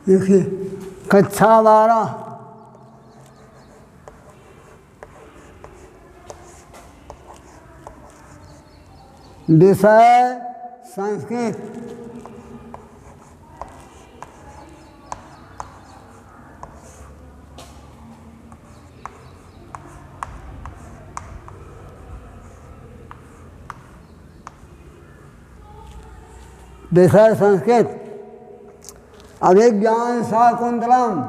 देखिए कक्षा 12 विषय संस्कृत। विषय संस्कृत। अभिज्ञान शाकुंतलम।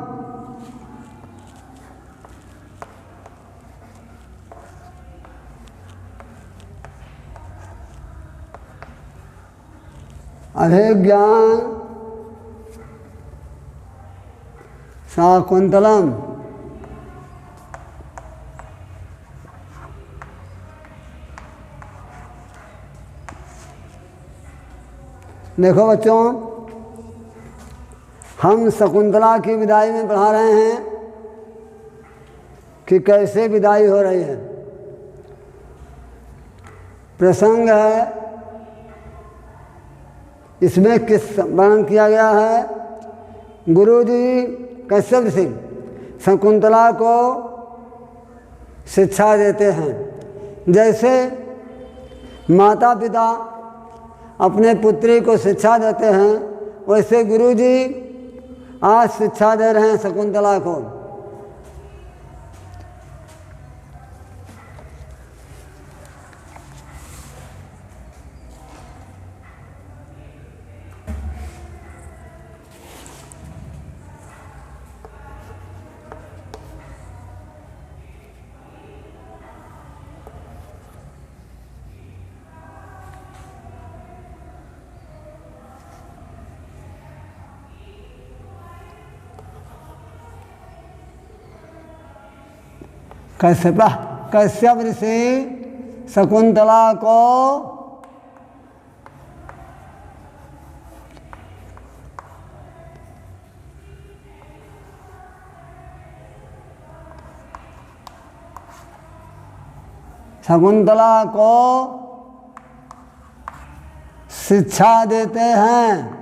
अभिज्ञान शाकुंतलम। देखो बच्चों, हम शकुंतला की विदाई में पढ़ा रहे हैं कि कैसे विदाई हो रही है। प्रसंग है, इसमें किस वर्णन किया गया है। गुरुजी कश्यप ऋषि शकुंतला को शिक्षा देते हैं। जैसे माता पिता अपने पुत्री को शिक्षा देते हैं, वैसे गुरुजी आज शिक्षा दे रहे हैं शकुंतला को। कश्यप ऋषि शकुंतला को शिक्षा देते हैं।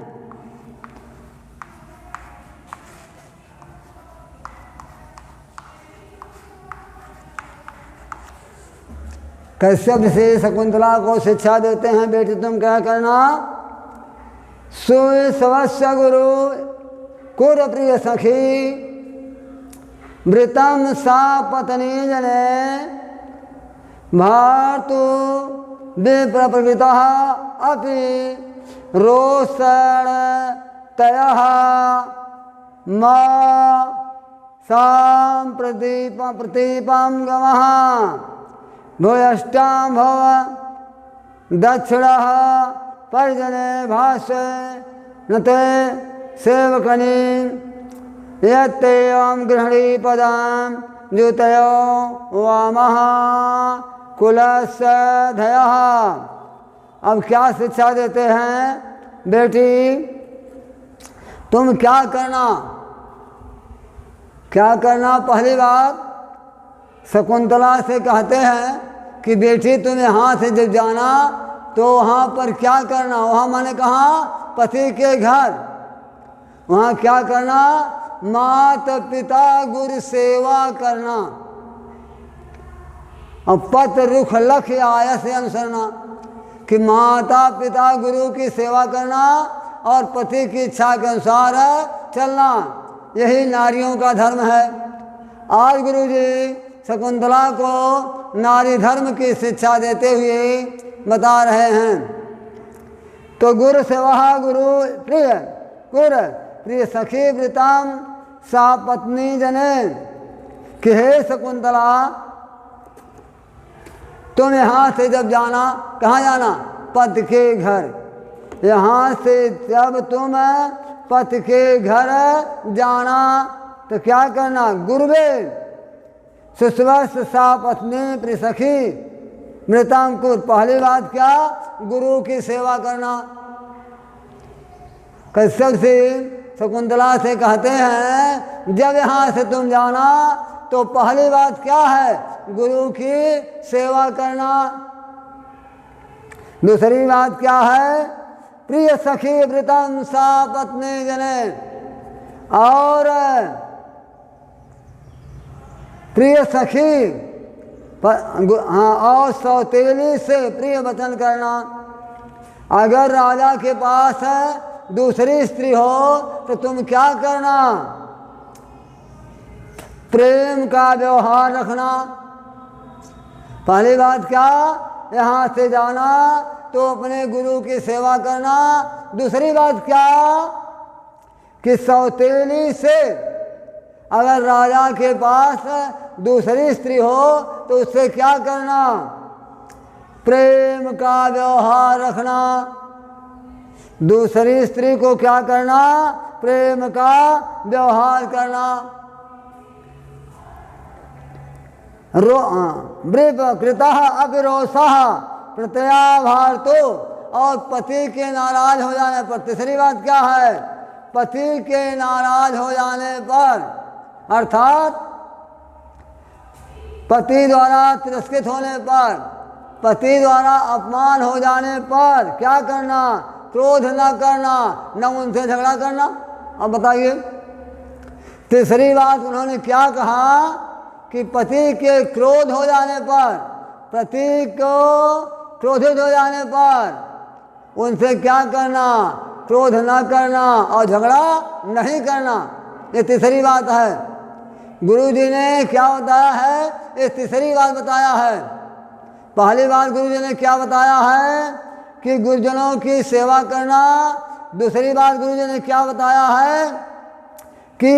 कश्यप ऋषि शकुंतला को शिक्षा देते हैं, बेटी तुम क्या करना, सुस्वस्य गुरु कुर प्रिय सखी वृतम सा पत्नी जने भारतु विप्रवृता अपि रोषण तयः मा साम प्रतीपम गमः भूयष्टां भव दक्षिणः पर्जने भाष्य नते सेवकनी यत्ते एवं गृहणी पदां द्युतयो वामः कुलस्य धयः। अब क्या शिक्षा देते हैं, बेटी तुम क्या करना। पहली बात शकुंतला से कहते हैं कि बेटी तुम यहाँ से जब जाना तो वहाँ पर क्या करना। वहाँ मैंने कहा पति के घर, वहाँ क्या करना, माता पिता गुरु सेवा करना। अब पत रुख लख आय से अनुसरना, कि माता पिता गुरु की सेवा करना और पति की इच्छा के अनुसार चलना, यही नारियों का धर्म है। आज गुरुजी शकुंतला को नारी धर्म की शिक्षा देते हुए बता रहे हैं। तो गुरु सेवा गुरु प्रिय सखी वृताम सा पत्नी जने, कि हे शकुंतला तुम यहाँ से जब जाना, कहाँ जाना, पति के घर। यहाँ से जब तुम पति के घर जाना तो क्या करना, गुरुवे सुस्वस्य सा पत्नी प्रिय सखी मृतांकुर। पहली बात क्या, गुरु की सेवा करना। कश्यप से शकुंतला से कहते हैं जब यहाँ से तुम जाना तो पहली बात क्या है, गुरु की सेवा करना। दूसरी बात क्या है, प्रिय सखी वृतम सा पत्नी जने, और प्रिय सखी हाँ, और सौतेली से प्रिय वचन करना। अगर राजा के पास दूसरी स्त्री हो तो तुम क्या करना? प्रेम का व्यवहार रखना। पहली बात क्या? यहाँ से जाना तो अपने गुरु की सेवा करना। दूसरी बात क्या? कि सौतेली से अगर राजा के पास दूसरी स्त्री हो तो उससे क्या करना? प्रेम का व्यवहार रखना। दूसरी स्त्री को क्या करना? प्रेम का व्यवहार करना। कृतः अविरोषः प्रत्याभार्तो, और पति के नाराज हो जाने पर। तीसरी बात क्या है? पति के नाराज हो जाने पर, अर्थात पति द्वारा तिरस्कृत होने पर, पति द्वारा अपमान हो जाने पर क्या करना? क्रोध न करना, न उनसे झगड़ा करना। अब बताइए, तीसरी बात उन्होंने क्या कहा? कि पति के क्रोध हो जाने पर, पति को क्रोधित हो जाने पर उनसे क्या करना? क्रोध न करना और झगड़ा नहीं करना। ये तीसरी बात है। गुरु जी ने क्या बताया है? ये तीसरी बात बताया है। पहली बात गुरु जी ने क्या बताया है? कि गुरुजनों की सेवा करना। दूसरी बात गुरु जी ने क्या बताया है? कि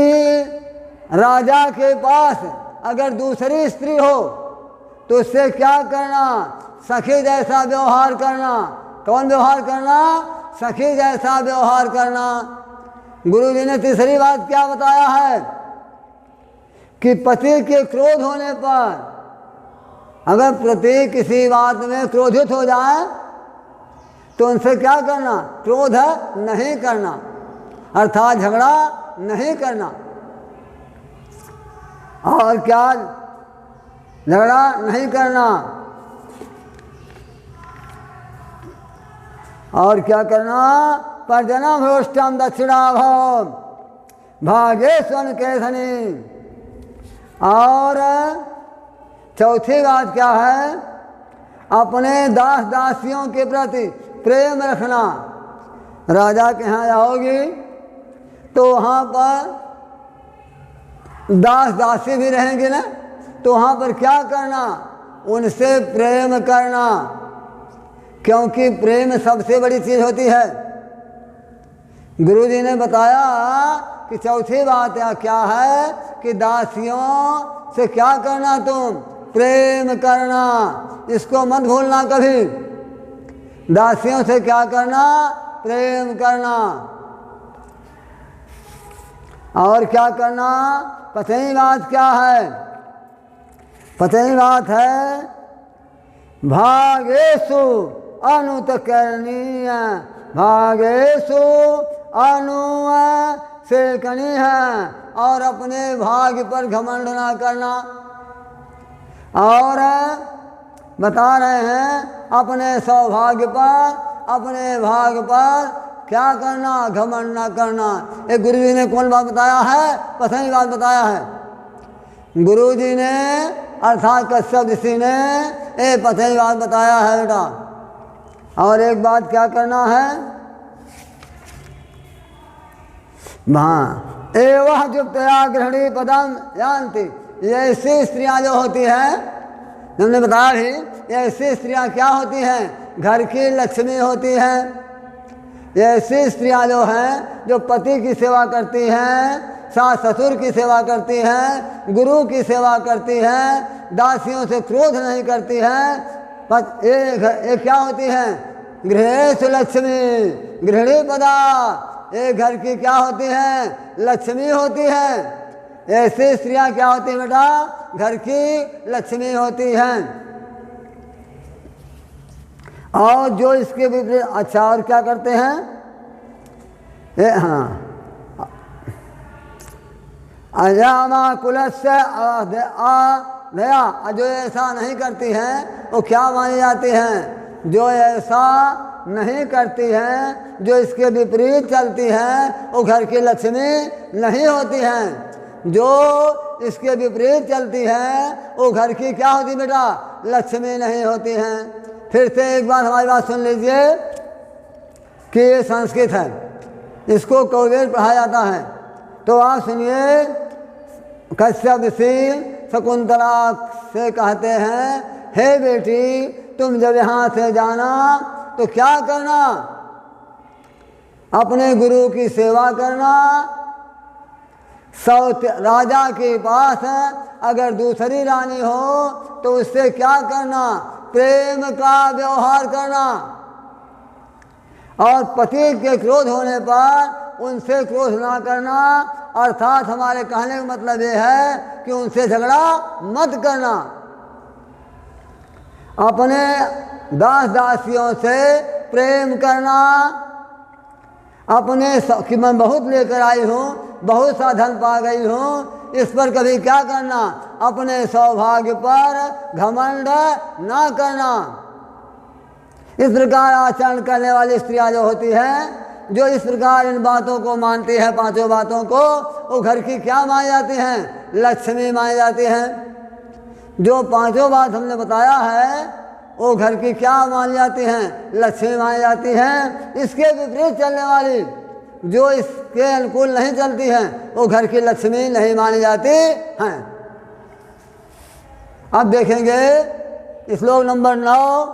राजा के पास अगर दूसरी स्त्री हो तो उससे क्या करना? सखी जैसा व्यवहार करना। कौन व्यवहार करना? सखी जैसा व्यवहार करना। गुरु जी ने तीसरी बात क्या बताया है? कि पति के क्रोध होने पर, अगर पति किसी बात में क्रोधित हो जाए तो उनसे क्या करना? क्रोध नहीं करना, अर्थात झगड़ा नहीं करना। और क्या? झगड़ा नहीं करना। और क्या करना? परजनम भ्रोष्टम दक्षिणाभाव भाग्य स्वन केसनी। और चौथी बात क्या है? अपने दास दासियों के प्रति प्रेम रखना। राजा के यहाँ जाओगी तो वहाँ पर दास दासी भी रहेंगे ना, तो वहाँ पर क्या करना? उनसे प्रेम करना, क्योंकि प्रेम सबसे बड़ी चीज़ होती है। गुरु जी ने बताया कि चौथी बात क्या है? कि दासियों से क्या करना? तुम प्रेम करना। इसको मत भूलना कभी। दासियों से क्या करना? प्रेम करना। और क्या करना? पांचवी बात क्या है? पांचवी बात है भागेषु अनुत करणीय, भागेषु अनुसेकनीय, और अपने भाग्य पर घमंड ना करना। और बता रहे हैं अपने सौभाग्य पर, अपने भाग्य पर क्या करना? घमंड ना करना। एक गुरु जी ने कौन बात बताया है? पांचवी बात बताया है गुरु जी ने, अर्थात कश्यप ऋषि ने ये पांचवी बात बताया है बेटा। और एक बात क्या करना है? हाँ, एवं जुप्तया गृहिणी पदम जानती। ये ऐसी स्त्रियाँ जो होती हैं, हमने बताया भी, ये ऐसी स्त्रियाँ क्या होती हैं? घर की लक्ष्मी होती हैं। ये ऐसी स्त्रियाँ जो हैं, जो पति की सेवा करती हैं, सास ससुर की सेवा करती हैं, गुरु की सेवा करती हैं, दासियों से क्रोध नहीं करती हैं। ये क्या होती हैं? गृहेषु लक्ष्मी गृहिणी पदा। ये घर की क्या होती हैं? लक्ष्मी होती हैं। ऐसी स्त्रियाँ क्या होती हैं बेटा? घर की लक्ष्मी होती हैं। और जो इसके विपरीत, अच्छा और क्या करते हैं? हाँ, अजामा कुलस्य दया, जो ऐसा नहीं करती हैं वो क्या मानी जाती हैं? जो ऐसा नहीं करती हैं, जो इसके विपरीत चलती हैं वो घर की लक्ष्मी नहीं होती हैं। जो इसके विपरीत चलती हैं वो घर की क्या होती बेटा? लक्ष्मी नहीं होती हैं। फिर से एक बार हमारी बात सुन लीजिए कि ये संस्कृत है, इसको कौवेर पढ़ाया जाता है। तो आप सुनिए, कश्यप ऋषि शकुंतला से कहते हैं, हे बेटी तुम जब यहाँ से जाना तो क्या करना? अपने गुरु की सेवा करना। राजा के पास अगर दूसरी रानी हो तो उससे क्या करना? प्रेम का व्यवहार करना। और पति के क्रोध होने पर उनसे क्रोध ना करना। अर्थात हमारे कहने का मतलब ये है कि उनसे झगड़ा मत करना। अपने दास दासियों से प्रेम करना। अपने कि मैं बहुत लेकर आई हूँ, बहुत सा धन पा गई हूँ, इस पर कभी क्या करना? अपने सौभाग्य पर घमंड ना करना। इस प्रकार आचरण करने वाली स्त्रियां जो होती हैं, जो इस प्रकार इन बातों को मानती है, पांचों बातों को, वो घर की क्या मानी जाती हैं? लक्ष्मी मानी जाती हैं। जो पांचों बात हमने बताया है वो घर की क्या मानी जाती हैं? लक्ष्मी मानी जाती हैं। इसके विपरीत चलने वाली, जो इसके अनुकूल नहीं चलती हैं, वो घर की लक्ष्मी नहीं मानी जाती हैं। अब देखेंगे श्लोक नंबर 9,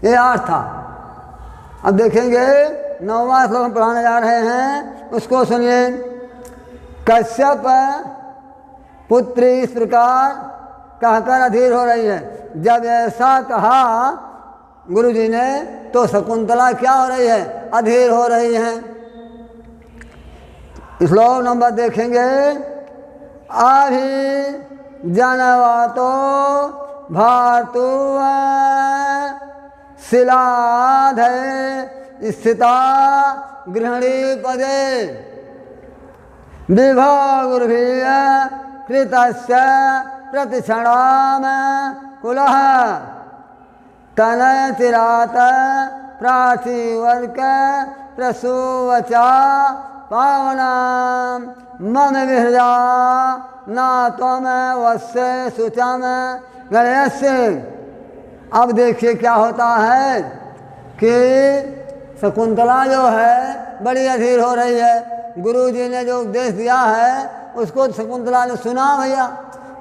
ये 8 था। अब देखेंगे 9वां श्लोक हम पढ़ाने जा रहे हैं, उसको सुनिए। कश्यप पुत्री इस प्रकार कहकर अधीर हो रही है। जब ऐसा कहा गुरुजी ने तो शकुंतला क्या हो रही है? अधीर हो रही हैं। श्लोक नंबर देखेंगे। अभी जनवातो भारतु शिलाधे स्थिता गृहिणी पदे विभागुर्भिः कृतस्य प्रतिक्षणाम कुलः तनयतिरात प्राचीवर्क प्रसूवचा पावना मम विहृजा न त्वम वस्य शुचम गणयस्य। अब देखिए क्या होता है कि शकुंतला जो है बड़ी अधीर हो रही है। गुरुजी ने जो उपदेश दिया है उसको शकुंतला ने सुना भैया,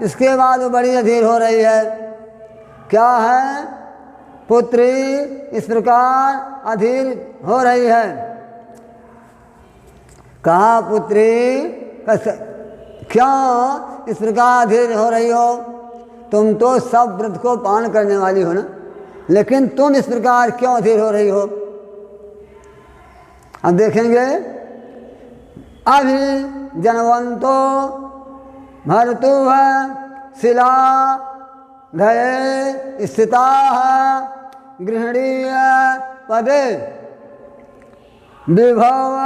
इसके बाद वो बड़ी अधीर हो रही है। क्या है? पुत्री इस प्रकार अधीर हो रही है। कहा पुत्री क्यों इस प्रकार अधीर हो रही हो? तुम तो सब व्रत को पालन करने वाली हो ना, लेकिन तुम इस प्रकार क्यों अधीर हो रही हो? अब देखेंगे। अभी जनवंतो भर्तु शिला धये स्थिता गृहिणी पदे विभव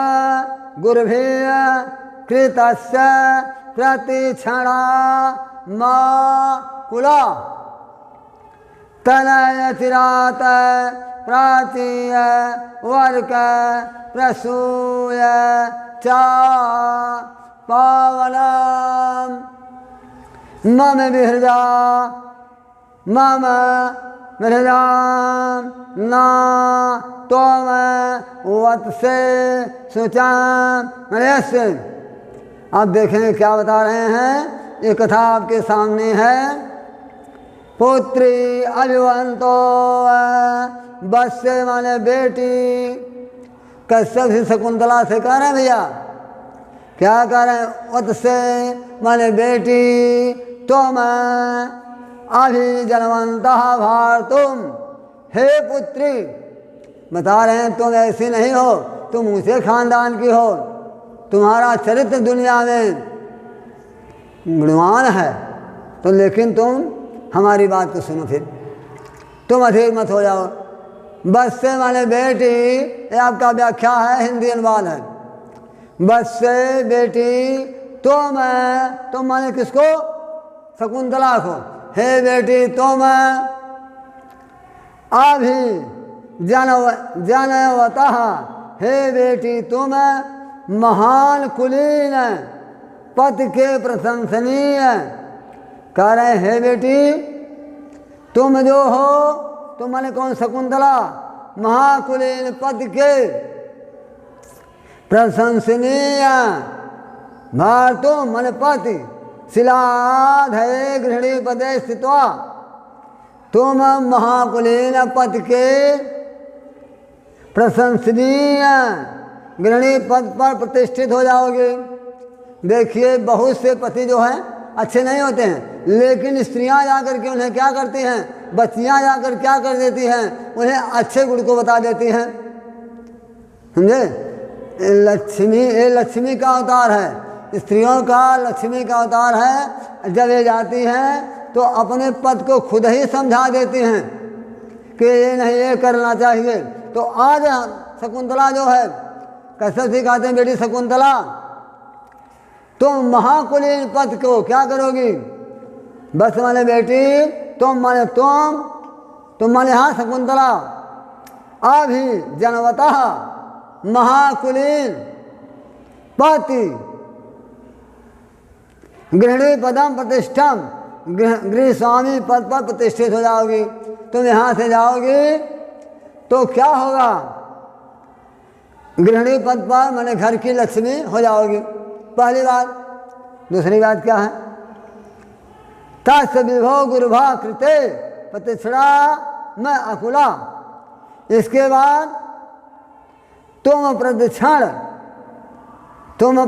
गुरुभिः कृतस्य प्रतिक्षणा मा कुला तनयतिरात प्राचीय वर्क प्रसूय चा पावनम मम विहृजा मम विहृजा न त्वम वत्से शुचम गणयस्य। अब देखें क्या बता रहे हैं। ये कथा आपके सामने है। पुत्री अभिवंतो बस्य माने बेटी। कश्यप से शकुंतला से कह रहे हैं भैया, क्या कह रहे हैं? वत्से माने बेटी, तुम अभी जनवंतः भारतुम, हे पुत्री, बता रहे हैं तुम ऐसी नहीं हो, तुम ऊंचे खानदान की हो, तुम्हारा चरित्र दुनिया में गुणवान है, तो लेकिन तुम हमारी बात को सुनो, फिर तुम अधीर मत हो जाओ। बस से माने बेटी, ये आपका व्याख्या है, हिंदी अनुवाद है। बस से बेटी, तुम माने किसको? शकुंतला को। हे बेटी तुम अभी जनवतः, हे बेटी तुम महान कुलीन पति के प्रशंसनीय। कह रहे हे बेटी तुम जो हो, तुम माने कौन? शकुंतला, महाकुलीन पति के प्रशंसनीय। भारतो मन पति शिलाधये गृहिणी पदे स्थित्वा, तुम महाकुलीन पति के प्रशंसनीय गृहिणी पद पर प्रतिष्ठित हो जाओगे। देखिए बहुत से पति जो हैं अच्छे नहीं होते हैं, लेकिन स्त्रियां जाकर के उन्हें क्या करती हैं, बच्चियां जाकर क्या कर देती हैं, उन्हें अच्छे गुण को बता देती हैं। समझे? ये लक्ष्मी का अवतार है, स्त्रियों का लक्ष्मी का अवतार है। जब ये जाती हैं तो अपने पद को खुद ही समझा देती हैं कि ये नहीं, ये करना चाहिए। तो आज शकुंतला जो है कैसे सिखाते हैं, बेटी शकुंतला तुम महाकुलीन पद को क्या करोगी? बस माने बेटी तुम माने तुम माने हाँ शकुंतला, अभी जनवतः महाकुलीन पति गृहिणी पदम प्रतिष्ठम, गृह स्वामी पद पर प्रतिष्ठित हो जाओगी। तुम यहाँ से जाओगी तो क्या होगा? गृहिणी पद पर माने घर की लक्ष्मी हो जाओगी, पहली बात। दूसरी बात क्या है? तस् विभो गुरुभा कृते प्रतिष्ठा मैं अकुला। इसके बाद तुम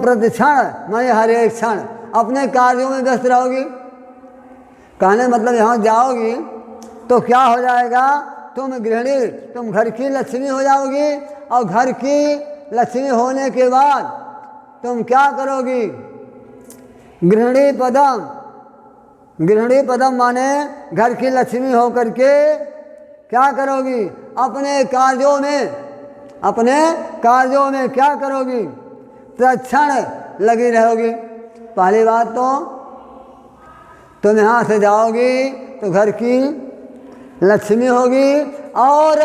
प्रतिक्षण माने हर एक क्षण अपने कार्यों में व्यस्त रहोगी। कहने मतलब यहाँ जाओगी तो क्या हो जाएगा? तुम गृहिणी, तुम घर की लक्ष्मी हो जाओगी, और घर की लक्ष्मी होने के बाद तुम क्या करोगी? गृहिणी पदम माने घर की लक्ष्मी हो करके क्या करोगी? अपने कार्यों में क्या करोगी? तत्क्षण लगी रहोगी। पहली बात तो तुम यहाँ से जाओगी तो घर की लक्ष्मी होगी, और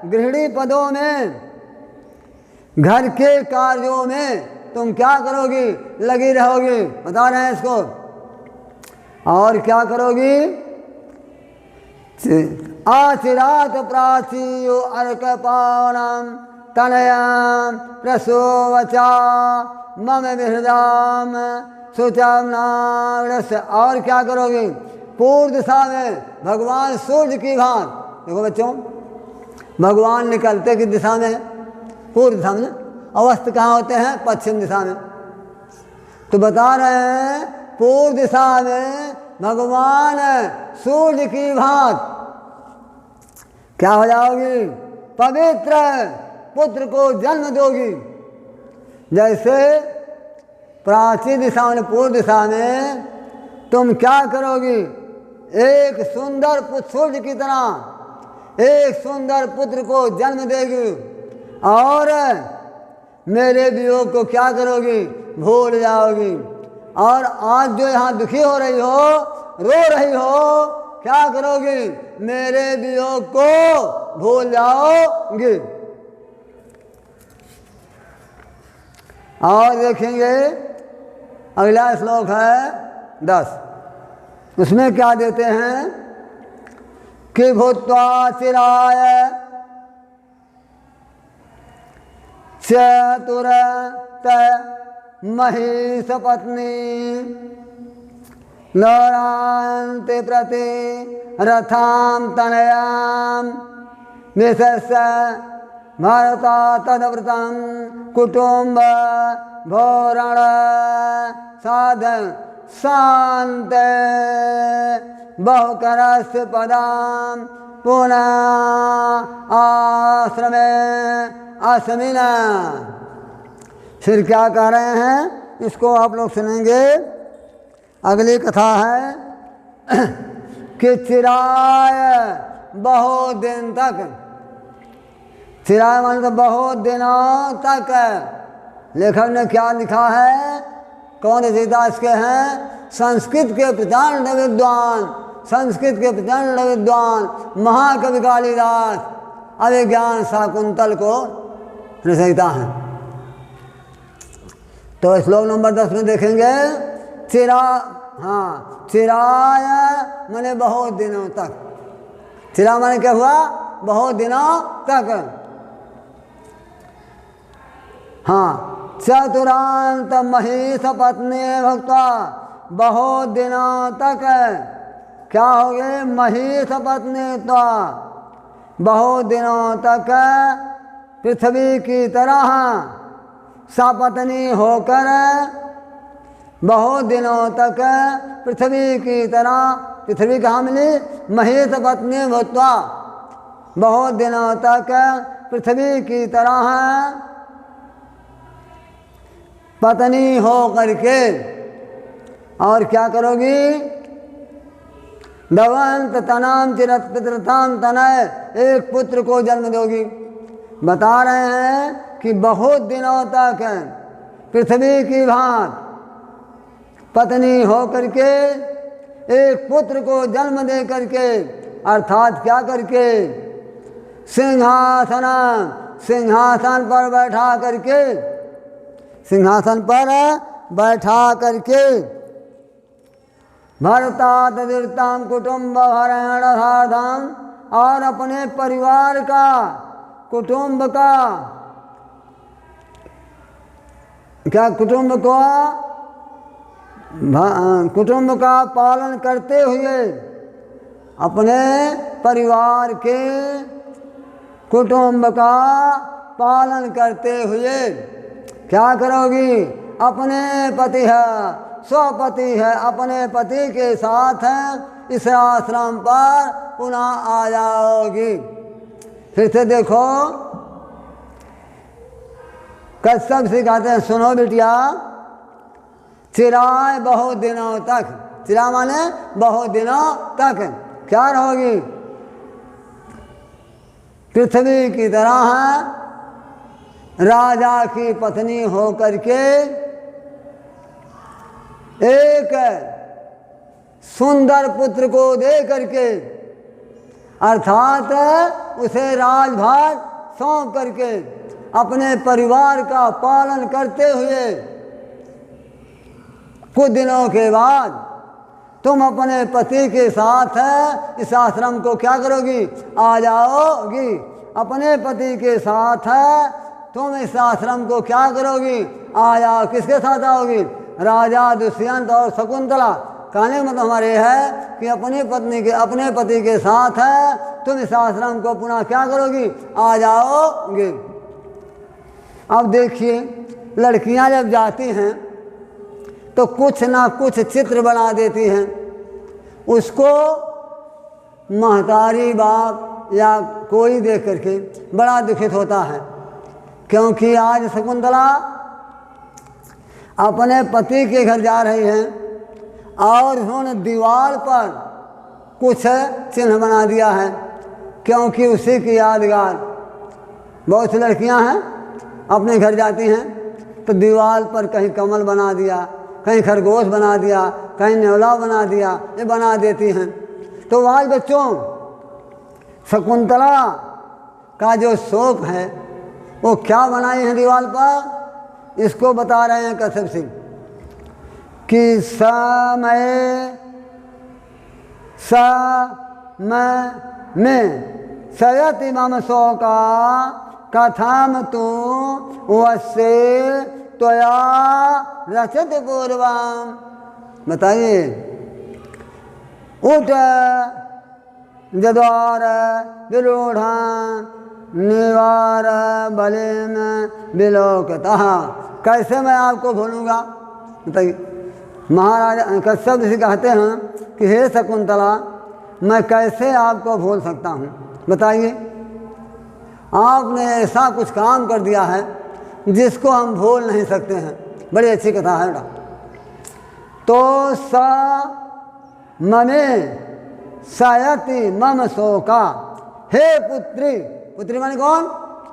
गृहिणी पदों में घर के कार्यों में तुम क्या करोगी? लगी रहोगी। बता रहे हैं इसको। और क्या करोगी? आचिरात प्राचीयो अर्कपाणम तनयाम प्रसोवचा मम विहृदाम सुचम नाम। और क्या करोगी? पूर्व दिशा में भगवान सूर्य की भांति, देखो बच्चों भगवान निकलते किस दिशा में? पूर्व दिशा में। अवस्थ कहाँ होते हैं? पश्चिम दिशा में। तो बता रहे हैं पूर्व दिशा में भगवान सूर्य की भांति क्या हो जाओगी? पवित्र पुत्र को जन्म दोगी। जैसे प्राचीन दिशा में, पूर्व दिशा में तुम क्या करोगी? एक सुंदर सूर्य की तरह एक सुंदर पुत्र को जन्म देगी, और मेरे वियोग को क्या करोगी? भूल जाओगी। और आज जो यहाँ दुखी हो रही हो, रो रही हो, क्या करोगी? मेरे वियोग को भूल जाओगी। और देखेंगे अगला श्लोक है 10। उसमें क्या देते हैं कि भूत्वा चिराय चतुरत महिष पत्नी लौरान्ते प्रति रथाम तनयाम विशेष भारता तदव्रतम कुटुंब भोरण साधन शांत बहुकरस पदाम पुनः आश्रमे आसमिना। फिर क्या कह रहे हैं इसको आप लोग सुनेंगे। अगली कथा है कि चिराय बहुत दिन तक, चिराय मान तो बहुत दिनों तक। लेखक ने क्या लिखा है? कौन रचयिता इसके हैं? संस्कृत के प्रचंड विद्वान संस्कृत के प्रचंड विद्वान महाकवि कालिदास अभिज्ञान शाकुंतल को रचयिता हैं। तो श्लोक नंबर 10 में देखेंगे चिराय माने बहुत दिनों तक। चिरा माने क्या हुआ? बहुत दिनों तक। चतुरांत महिष पत्नी भक्ता, बहुत दिनों तक क्या हो गए? महिष पत्नी तो बहुत दिनों तक पृथ्वी की तरह सपत्नी होकर, बहुत दिनों तक पृथ्वी की तरह, पृथ्वी कहाँ मिली? महिष पत्नी भूत्वा, बहुत दिनों तक पृथ्वी की तरह पत्नी हो करके और क्या करोगी? दवंत तनाम चिरत पितृताम तनय, एक पुत्र को जन्म दोगी। बता रहे हैं कि बहुत दिनों तक पृथ्वी की भांति पत्नी हो करके एक पुत्र को जन्म दे करके, अर्थात क्या करके? सिंहासन, सिंहासन पर बैठा करके, सिंहासन पर बैठा करके भरता तदीर्ताम कुटुंब हरण साधम, और अपने परिवार का, कुटुंब का, क्या कुटुंब को, कुटुंब का पालन करते हुए, अपने परिवार के कुटुंब का पालन करते हुए क्या करोगी? अपने पति है, स्वपति है, अपने पति के साथ इस आश्रम पर पुनः आ जाओगी। फिर से देखो, कश्यप सिखाते हैं, सुनो बिटिया, चिराय बहुत दिनों तक, चिरा माने बहुत दिनों तक क्या रहोगी? पृथ्वी की तरह राजा की पत्नी हो करके एक सुंदर पुत्र को दे करके, अर्थात उसे राजभार सौंप करके अपने परिवार का पालन करते हुए कुछ दिनों के बाद तुम अपने पति के साथ इस आश्रम को क्या करोगी? आ जाओगी। अपने पति के साथ तुम इस आश्रम को क्या करोगी? आ जाओ। किसके साथ आओगी? राजा दुष्यंत और शकुंतला। कहने मतलब हमारे है कि अपनी पत्नी के, अपने पति के साथ तुम इस आश्रम को पुनः क्या करोगी? आ जाओगे। अब देखिए, लड़कियां जब जाती हैं तो कुछ ना कुछ चित्र बना देती हैं, उसको महतारी बाप या कोई देख करके बड़ा दुखित होता है, क्योंकि आज शकुंतला अपने पति के घर जा रही हैं और उन्होंने दीवार पर कुछ चिन्ह बना दिया है, क्योंकि उसी की यादगार। बहुत सी लड़कियां हैं अपने घर जाती हैं तो दीवार पर कहीं कमल बना दिया, कहीं खरगोश बना दिया, कहीं नेवला बना दिया, ये बना देती हैं। तो आज बच्चों, शकुंतला का जो शोक है वो क्या बनाई है दीवार पर, इसको बता रहे हैं कश्यप सिंह कि समय में सयति मम शोका कथाम तू वसे त्वया रचित पूर्वम। बताइए, उठ जद्वार विरूढ़ा निवार बलिन विलोकतः। कैसे मैं आपको भूलूंगा? बताइए। महाराजा कश्यप जी कहते हैं कि हे शकुंतला, मैं कैसे आपको भूल सकता हूँ? बताइए, आपने ऐसा कुछ काम कर दिया है जिसको हम भूल नहीं सकते हैं। बड़ी अच्छी कथा है बेटा। तो सा ममे सयति मम शोका, हे पुत्री, पुत्री माने कौन?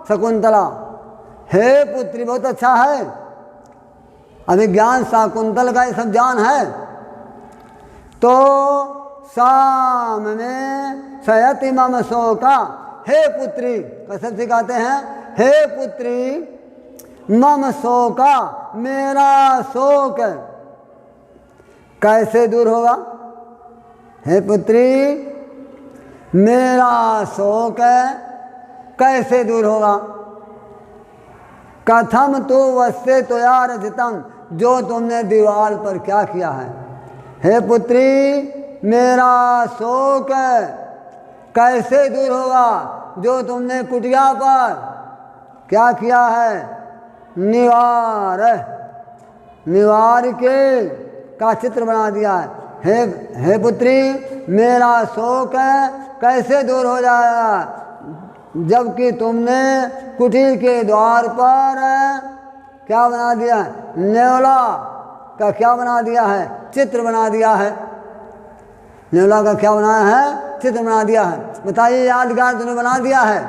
शकुंतला। हे पुत्री बहुत अच्छा है, अभिज्ञान शाकुंतल का ये सब ज्ञान है। तो साम में सयति मम शोका। हे पुत्री, कसम से कहते हैं, हे पुत्री मम शोका, मेरा शोक कैसे दूर होगा? हे पुत्री मेरा शोक कैसे दूर होगा? कथम तो वस्ते तो यार रचितम, जो तुमने दीवार पर क्या किया है। हे पुत्री मेरा शोक कैसे दूर होगा, जो तुमने कुटिया पर क्या किया है? निवार, निवार के का चित्र बना दिया है। हे पुत्री मेरा शोक कैसे दूर हो जाएगा, जबकि तुमने कुटीर के द्वार पर क्या बना दिया है? नेवला का क्या बना दिया है? चित्र बना दिया है। नेवला का क्या बनाया है? चित्र बना दिया है। बताइए, यादगार तुमने बना दिया है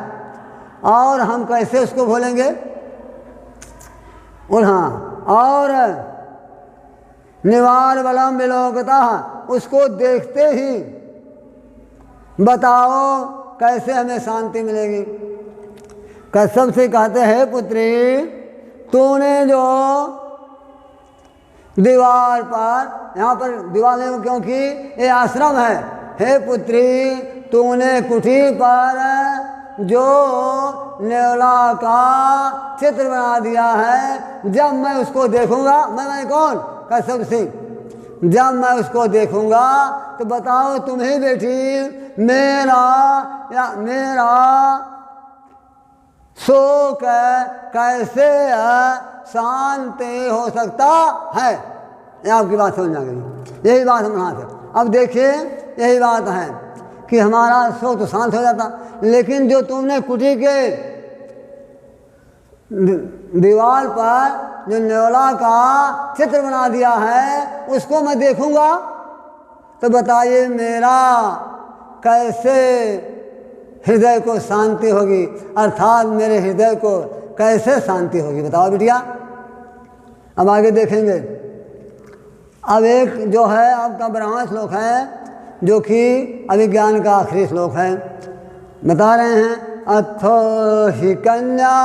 और हम कैसे उसको भूलेंगे? और हाँ, और निवार बलम विलोकता, उसको देखते ही बताओ कैसे हमें शांति मिलेगी। कसम से कहते हैं पुत्री, तूने जो दीवार पर, यहाँ पर दीवार में क्योंकि ये आश्रम है, हे पुत्री तूने कुटीर पर जो नेवला का चित्र बना दिया है, जब मैं उसको देखूंगा, मैं कौन? कसम से जब मैं उसको देखूंगा तो बताओ तुम्हें बेटी मेरा शोक कैसे शांति हो सकता है। ये आपकी बात समझ आ गई, यही बात हम यहाँ से। अब देखिए यही बात है कि हमारा शोक तो शांत हो जाता, लेकिन जो तुमने कुटी के दीवार पर जो नेवला का चित्र बना दिया है, उसको मैं देखूंगा तो बताइए मेरा कैसे हृदय को शांति होगी, अर्थात मेरे हृदय को कैसे शांति होगी? बताओ बिटिया। अब आगे देखेंगे। अब एक जो है आपका 12वां श्लोक है, जो कि अभिज्ञान का आखिरी श्लोक है। बता रहे हैं, अथो हि कन्या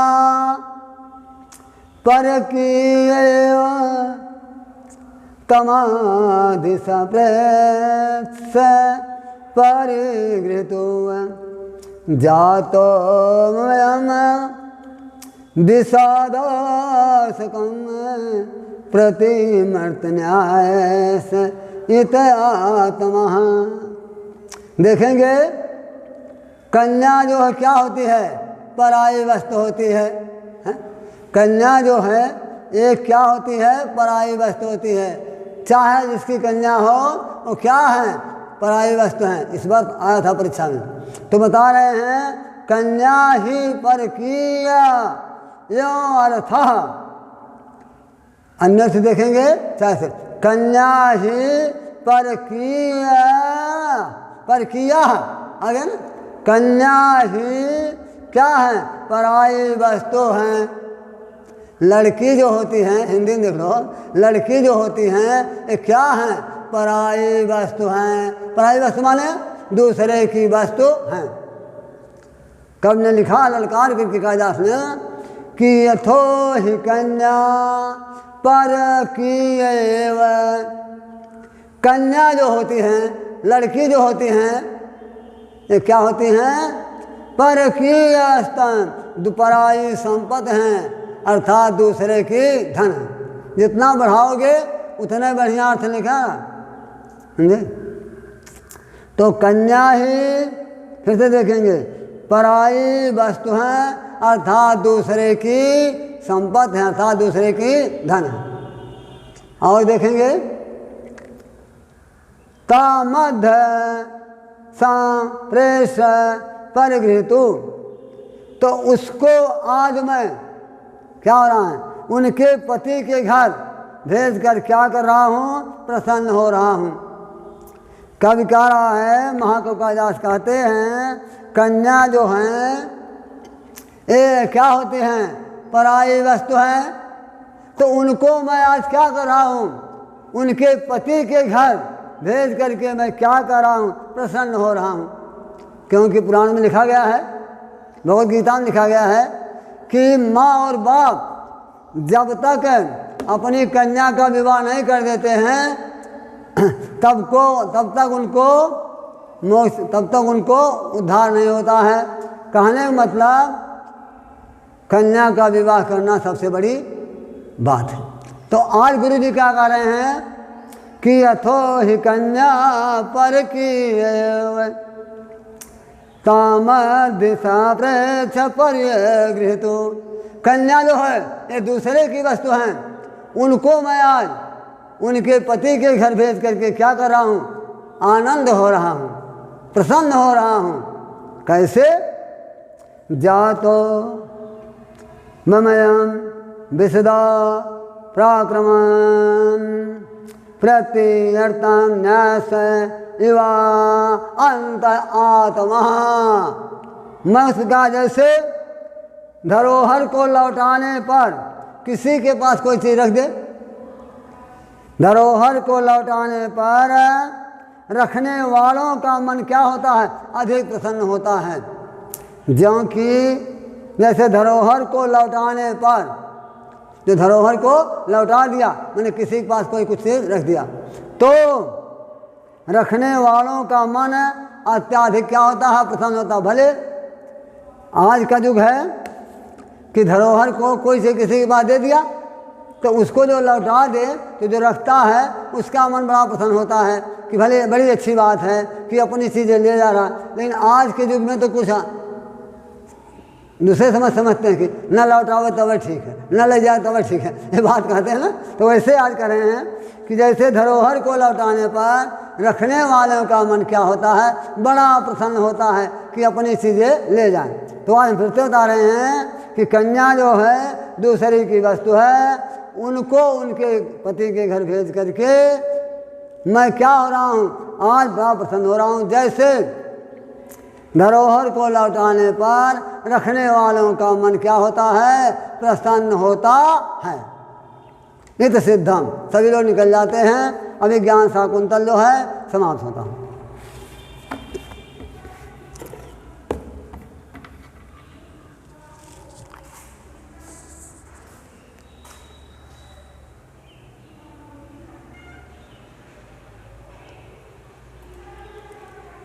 परकीय तमादिश प्रेक्ष परिगृहीतो जातो मयम दिशादासकं प्रतिमर्तन्यास इत आत्मा। देखेंगे कन्या जो है क्या होती है? पराई वस्तु होती है। कन्या जो है ये क्या होती है? पराई वस्तु होती है। चाहे जिसकी कन्या हो वो क्या है? पराई वस्तु है। इस बार आया था परीक्षा में, तो बता रहे हैं कन्या ही परकीय यो अर्थ। अन्य से देखेंगे चाहे से, कन्या ही परकीय, परकीय आगे ना, कन्या ही क्या है? पराई वस्तु हैं। लड़की जो होती हैं, हिंदी में देख लो, लड़की जो होती हैं ये क्या हैं? पराई वस्तु हैं। पराई वस्तु माने दूसरे की वस्तु हैं। कब ने लिखा ललकार करके कालिदास ने कि यथो ही कन्या परकीय। कन्या जो होती हैं, लड़की जो होती हैं, ये क्या होती हैं? परकीय स्तन, पराई संपत्ति हैं, अर्थात दूसरे की धन। जितना बढ़ाओगे उतने बढ़िया अर्थ लिखा, समझे? तो कन्या ही फिर से देखेंगे पराई वस्तु हैं, अर्थात दूसरे की संपत्ति है, अर्थात दूसरे की धन है। और देखेंगे तामध्य संप्रेष परिगृहीतु, तो उसको आज मैं क्या हो रहा है? उनके पति के घर भेज कर क्या कर रहा हूँ? प्रसन्न हो रहा हूँ। कवि कह रहा है, महाकवि कालिदास कहते हैं कन्या जो हैं ये क्या होती हैं? पराई वस्तु हैं। तो उनको मैं आज क्या कर रहा हूँ? उनके पति के घर भेज करके मैं क्या कर रहा हूँ, प्रसन्न हो रहा हूँ। क्योंकि पुराण में लिखा गया है, भगवद गीता में लिखा गया है कि माँ और बाप जब तक अपनी कन्या का विवाह नहीं कर देते हैं तब तक उनको उद्धार नहीं होता है। कहने का मतलब कन्या का विवाह करना सबसे बड़ी बात है। तो आज गुरु जी क्या कह रहे हैं कि अथो ही कन्या पर की ताम दिशा प्रेक्ष पर गृहित। कन्या जो है ये दूसरे की वस्तु हैं, उनको मैं आज उनके पति के घर भेज करके क्या कर रहा हूँ, आनंद हो रहा हूँ, प्रसन्न हो रहा हूँ। कैसे? जातो ममयम विशदा प्राक्रमण प्रत्यर्थम न्यास इवा अंत आत्मा। मैं उसका जैसे धरोहर को लौटाने पर किसी के पास कोई चीज़ रख दे, धरोहर को लौटाने पर रखने वालों का मन क्या होता है, अधिक प्रसन्न होता है। क्योंकि जैसे धरोहर को लौटाने पर, जो धरोहर को लौटा दिया मैंने किसी के पास कोई कुछ चीज़ रख दिया, तो रखने वालों का मन अत्याधिक क्या होता है, प्रसन्न होता। भले आज का युग है कि धरोहर को कोई से किसी के पास दे दिया तो उसको जो लौटा दे तो जो रखता है उसका मन बड़ा प्रसन्न होता है कि भले बड़ी अच्छी बात है कि अपनी चीज़ें ले जा रहा। लेकिन आज के युग में तो कुछ दूसरे समझते हैं कि न लौटाओ तब ठीक है, न ले जाए तब ठीक है, ये बात कहते हैं ना। तो वैसे आज कह रहे हैं कि जैसे धरोहर को लौटाने पर रखने वालों का मन क्या होता है, बड़ा प्रसन्न होता है कि अपनी चीज़ें ले जाएं। तो आज फिर से बता रहे हैं कि कन्या जो है दूसरे की वस्तु है, उनको उनके पति के घर भेज करके मैं क्या हो रहा हूँ, आज बड़ा प्रसन्न हो रहा हूँ। जैसे धरोहर को लौटाने पर रखने वालों का मन क्या होता है, प्रसन्न होता है। नित्य सिद्धम। सभी लोग निकल जाते हैं। अभी ज्ञान शाकुंतल जो है समाप्त होता है।